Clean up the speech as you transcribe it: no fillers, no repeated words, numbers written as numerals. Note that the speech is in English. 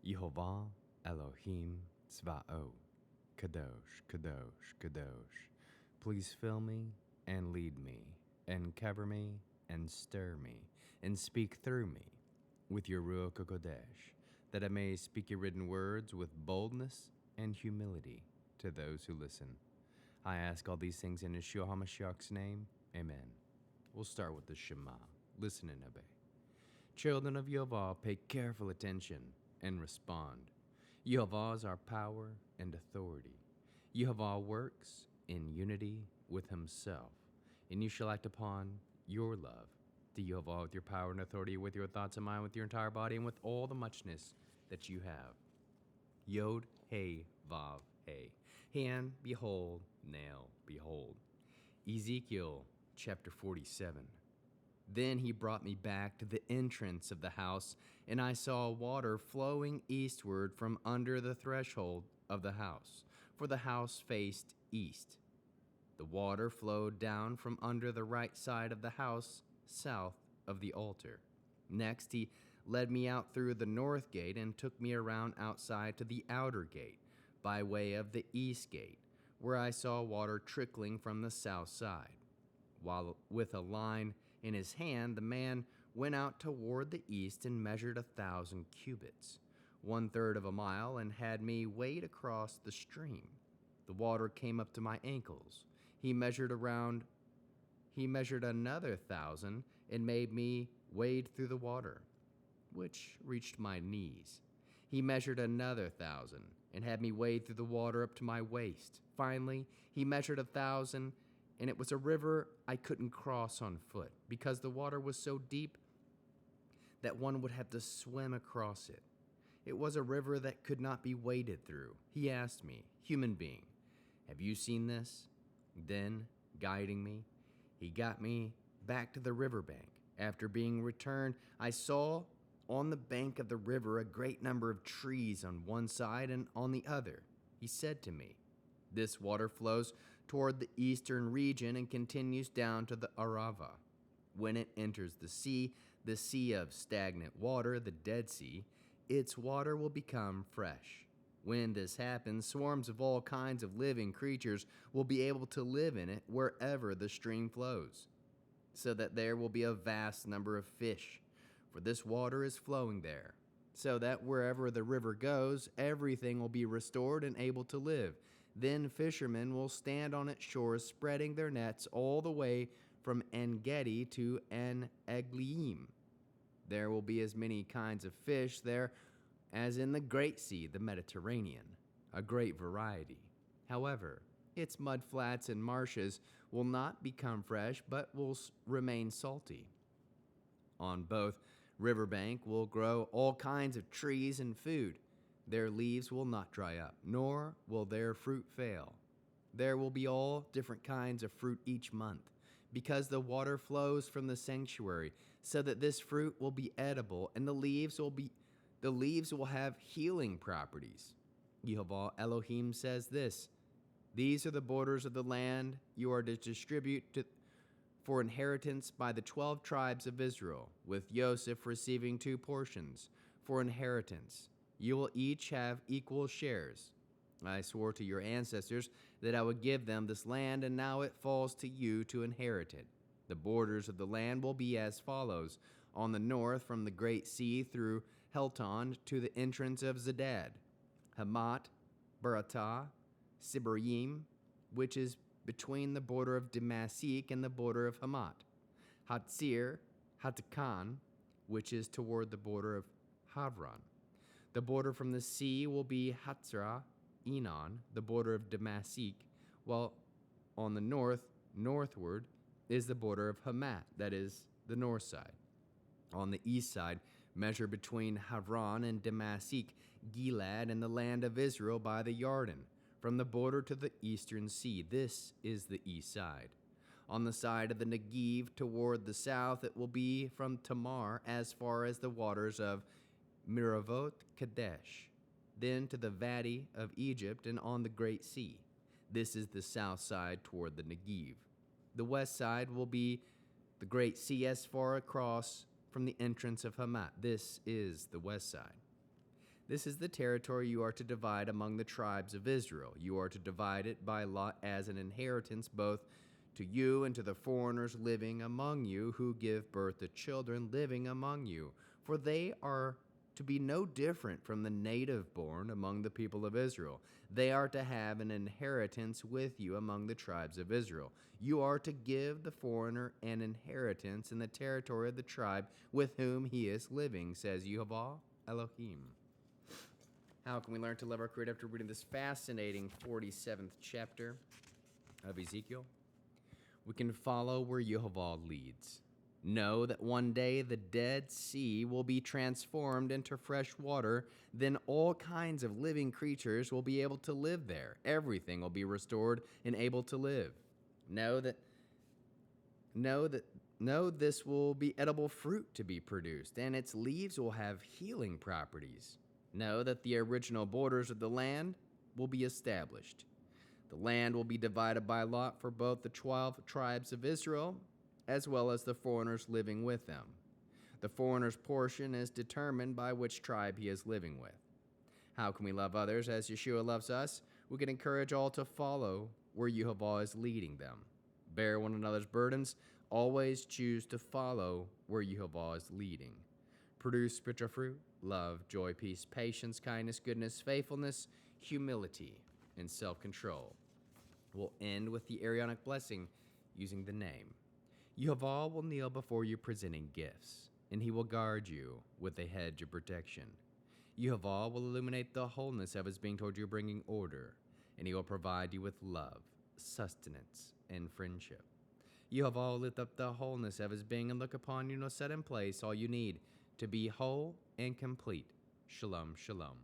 Yehovah Elohim Tzva'ot, Kadosh, Kadosh, Kadosh. Please fill me and lead me, and cover me and stir me, and speak through me with your Ruach HaKodesh, that I may speak your written words with boldness and humility to those who listen. I ask all these things in Yeshua HaMashiach's name. Amen. We'll start with the Shema. Listen and obey. Children of Yehovah, pay careful attention and respond. Yehovah is our power and authority. Yehovah works in unity with himself, and you shall act upon your love to Yehovah with your power and authority, with your thoughts and mind, with your entire body, and with all the muchness that you have. Yod, Hey, Vav, Hey. Hand, behold, nail, behold. Ezekiel chapter 47. Then he brought me back to the entrance of the house, and I saw water flowing eastward from under the threshold of the house, for the house faced east. The water flowed down from under the right side of the house, south of the altar. Next, he led me out through the north gate and took me around outside to the outer gate, by way of the east gate, where I saw water trickling from the south side. While with a line in his hand, the man went out toward the east and measured 1,000 cubits, 1/3 of a mile, and had me wade across the stream. The water came up to my ankles. He measured another 1,000 and made me wade through the water, which reached my knees. He measured another 1,000 and had me wade through the water up to my waist. Finally, he measured 1,000, and it was a river I couldn't cross on foot, because the water was so deep that one would have to swim across it. It was a river that could not be waded through. He asked me, "Human being, have you seen this?" Then, guiding me, he got me back to the riverbank. After being returned, I saw on the bank of the river a great number of trees on one side and on the other. He said to me, "This water flows toward the eastern region and continues down to the Arava. When it enters the sea of stagnant water, the Dead Sea, its water will become fresh. When this happens, swarms of all kinds of living creatures will be able to live in it wherever the stream flows, so that there will be a vast number of fish, for this water is flowing there, so that wherever the river goes, everything will be restored and able to live. Then fishermen will stand on its shores, spreading their nets all the way from En-Gedi to En-Eglaim. There will be as many kinds of fish there as in the Great Sea, the Mediterranean, a great variety. However, its mudflats and marshes will not become fresh, but will remain salty. On both riverbank will grow all kinds of trees and food. Their leaves will not dry up, nor will their fruit fail. There will be all different kinds of fruit each month, because the water flows from the sanctuary, so that this fruit will be edible, and the leaves will have healing properties." Yehovah Elohim says this: "These are the borders of the land you are to distribute for inheritance by the 12 tribes of Israel, with Joseph receiving 2 portions for inheritance. You will each have equal shares. I swore to your ancestors that I would give them this land, and now it falls to you to inherit it. The borders of the land will be as follows: on the north, from the Great Sea through Helton to the entrance of Zedad, Hamat, Baratah, Sibarim, which is between the border of Damascus and the border of Hamat, Hatzir, Hatakan, which is toward the border of Havron. The border from the sea will be Hatzra, Enon, the border of Damascus, while on the northward, is the border of Hamat, that is, the north side. On the east side, measure between Havron and Damascus, Gilad, and the land of Israel by the Jordan, from the border to the eastern sea. This is the east side. On the side of the Negev toward the south, it will be from Tamar as far as the waters of Miravot Kadesh, then to the Valley of Egypt and on the Great Sea. This is the south side toward the Negev. The west side will be the Great Sea as far across from the entrance of Hamat. This is the west side. This is the territory you are to divide among the tribes of Israel. You are to divide it by lot as an inheritance both to you and to the foreigners living among you who give birth to children living among you. For they are to be no different from the native born among the people of Israel. They are to have an inheritance with you among the tribes of Israel. You are to give the foreigner an inheritance in the territory of the tribe with whom he is living, says Yehovah Elohim. How can we learn to love our Creator after reading this fascinating 47th chapter of Ezekiel? We can follow where Yehovah leads. Know that one day the Dead Sea will be transformed into fresh water. Then all kinds of living creatures will be able to live there. Everything will be restored and able to live. Know this will be edible fruit to be produced, and its leaves will have healing properties. Know that the original borders of the land will be established. The land will be divided by lot for both the 12 tribes of Israel as well as the foreigners living with them. The foreigner's portion is determined by which tribe he is living with. How can we love others as Yeshua loves us? We can encourage all to follow where Yehovah is leading them. Bear one another's burdens. Always choose to follow where Yehovah is leading. Produce spiritual fruit, love, joy, peace, patience, kindness, goodness, faithfulness, humility, and self-control. We'll end with the Aaronic blessing using the name. Yehovah will kneel before you presenting gifts, and he will guard you with a hedge of protection. Yehovah will illuminate the wholeness of his being toward you, bringing order, and he will provide you with love, sustenance, and friendship. Yehovah will lift up the wholeness of his being and look upon you and will set in place all you need to be whole and complete. Shalom, shalom.